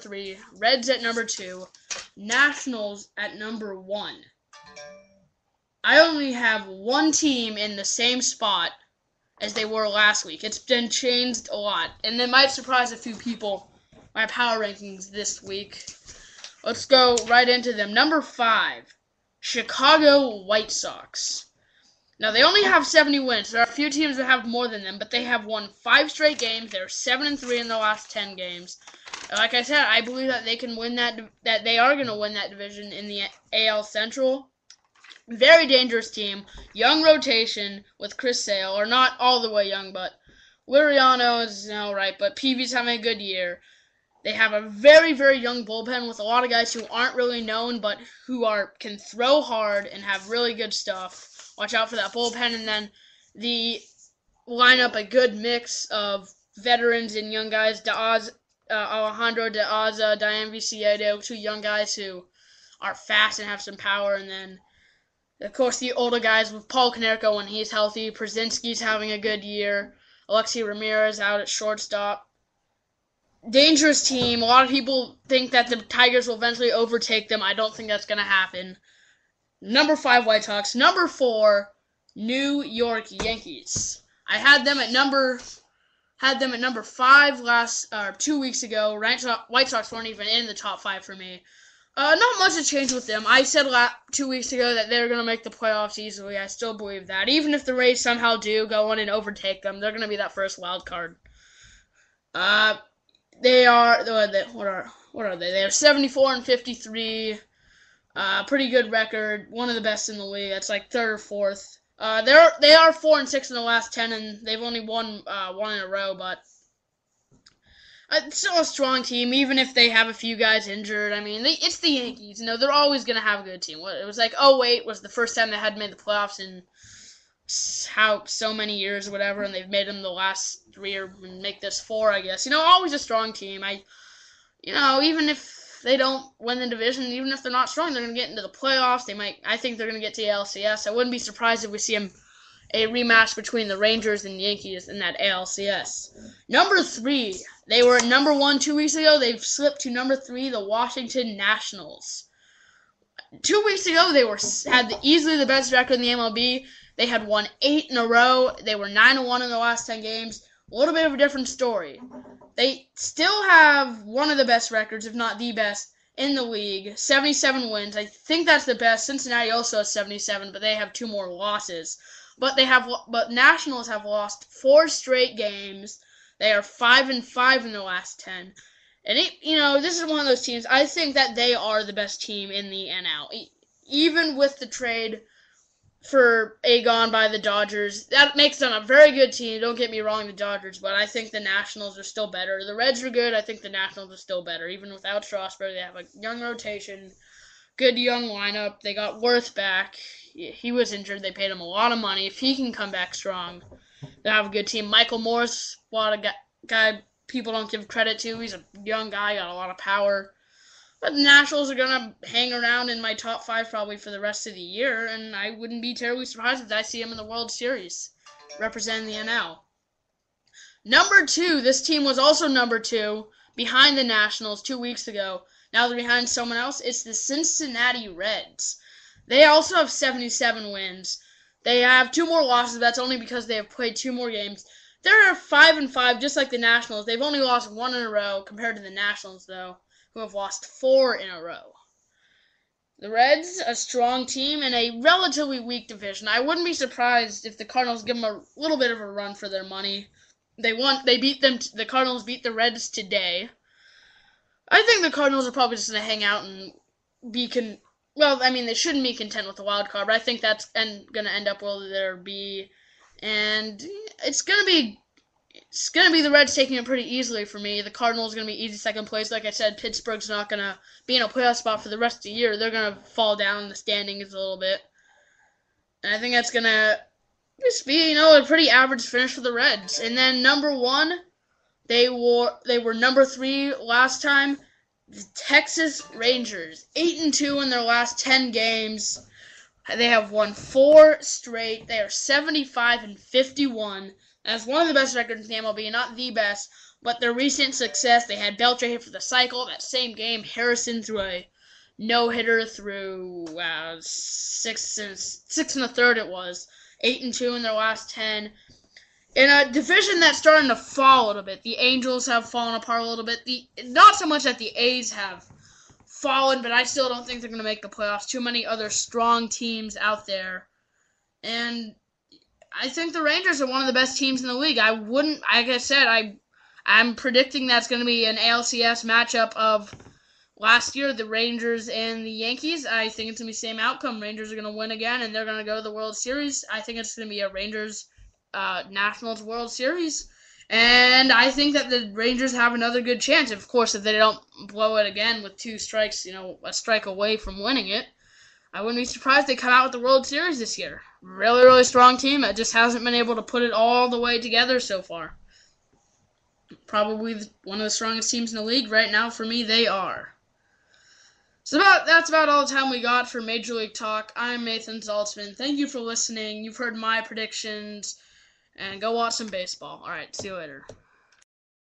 3, Reds at number 2, Nationals at number 1. I only have one team in the same spot as they were last week. It's been changed a lot, and it might surprise a few people, my power rankings this week. Let's go right into them. Number 5, Chicago White Sox. Now, they only have 70 wins. There are a few teams that have more than them, but they have won 5 straight games. They're 7-3 in the last 10 games. Like I said, I believe that they can win that they are going to win that division in the AL Central. Very dangerous team. Young rotation with Chris Sale, or not all the way young, but Liriano is all right, but Peavy's having a good year. They have a very, very young bullpen with a lot of guys who aren't really known, but who can throw hard and have really good stuff. Watch out for that bullpen, and then the lineup, a good mix of veterans and young guys. Alejandro De Aza, Diane Viciedo, 2 young guys who are fast and have some power, and then, of course, the older guys with Paul Konerko when he's healthy. Przinsky's having a good year. Alexi Ramirez out at shortstop. Dangerous team. A lot of people think that the Tigers will eventually overtake them. I don't think that's going to happen. Number 5, White Sox. Number 4, New York Yankees. I had them at number 5 2 weeks ago. White Sox weren't even in the top 5 for me. Not much has changed with them. I said 2 weeks ago that they were going to make the playoffs easily. I still believe that. Even if the Rays somehow do go on and overtake them, they're going to be that first wild card. They are what are they? They are 74-53. Pretty good record. One of the best in the league. That's like 3rd or 4th. They are 4-6 in the last 10, and they've only won 1 in a row. But it's still a strong team, even if they have a few guys injured. I mean, it's the Yankees. They're always gonna have a good team. It was like 2008 was the first time they had made the playoffs in so many years or whatever, and they've made them the last 3 or make this 4, I guess. Always a strong team. Even if they don't win the division, even if they're not strong, they're going to get into the playoffs. I think they're going to get to the ALCS. I wouldn't be surprised if we see a rematch between the Rangers and the Yankees in that ALCS. Number 3, they were at number 1 2 weeks ago. They've slipped to number 3, the Washington Nationals. 2 weeks ago, they had easily the best record in the MLB. They had won 8 in a row. They were 9-1 in the last 10 games. A little bit of a different story. They still have one of the best records, if not the best, in the league. 77 wins. I think that's the best. Cincinnati also has 77, but they have 2 more losses. But Nationals have lost 4 straight games. They are 5-5 in the last 10. And this is one of those teams. I think that they are the best team in the NL. Even with the trade for Egon by the Dodgers, that makes them a very good team. Don't get me wrong, the Dodgers, but I think the Nationals are still better. The Reds are good. I think the Nationals are still better. Even without Strasburg, they have a young rotation, good young lineup. They got Worth back. He was injured. They paid him a lot of money. If he can come back strong, they'll have a good team. Michael Morse, a lot of guy people don't give credit to. He's a young guy, got a lot of power. But the Nationals are going to hang around in my top 5 probably for the rest of the year, and I wouldn't be terribly surprised if I see them in the World Series, representing the NL. Number 2, this team was also number 2, behind the Nationals 2 weeks ago. Now they're behind someone else. It's the Cincinnati Reds. They also have 77 wins. They have 2 more losses, but that's only because they have played 2 more games. They're 5-5, just like the Nationals. They've only lost 1 in a row compared to the Nationals, though, who have lost 4 in a row. The Reds, a strong team in a relatively weak division. I wouldn't be surprised if the Cardinals give them a little bit of a run for their money. The Cardinals beat the Reds today. I think the Cardinals are probably just going to hang out and they shouldn't be content with the wild card, but I think that's going to end up where they'll be. And it's going to be the Reds taking it pretty easily for me. The Cardinals are going to be easy second place. Like I said, Pittsburgh's not going to be in a playoff spot for the rest of the year. They're going to fall down in the standings a little bit. And I think that's going to just be, a pretty average finish for the Reds. And then number 1, they were number 3 last time. The Texas Rangers, 8-2 in their last 10 games. They have won 4 straight. They are 75-51. That's one of the best records in the MLB, not the best, But their recent success, they had Belcher hit for the cycle. That same game, Harrison threw a no-hitter through 6 1/3 it was. 8-2 in their last 10. In a division that's starting to fall a little bit, the Angels have fallen apart a little bit. Not so much that the A's have fallen, but I still don't think they're going to make the playoffs. Too many other strong teams out there. And I think the Rangers are one of the best teams in the league. Like I said, I'm predicting that's going to be an ALCS matchup of last year, the Rangers and the Yankees. I think it's going to be the same outcome. Rangers are going to win again, and they're going to go to the World Series. I think it's going to be a Rangers Nationals World Series. And I think that the Rangers have another good chance. Of course, if they don't blow it again with 2 strikes, a strike away from winning it, I wouldn't be surprised they come out with the World Series this year. Really, really strong team that just hasn't been able to put it all the way together so far. Probably one of the strongest teams in the league right now. For me, they are. So that's about all the time we got for Major League Talk. I'm Nathan Zaltsman. Thank you for listening. You've heard my predictions. And go watch some baseball. All right, see you later.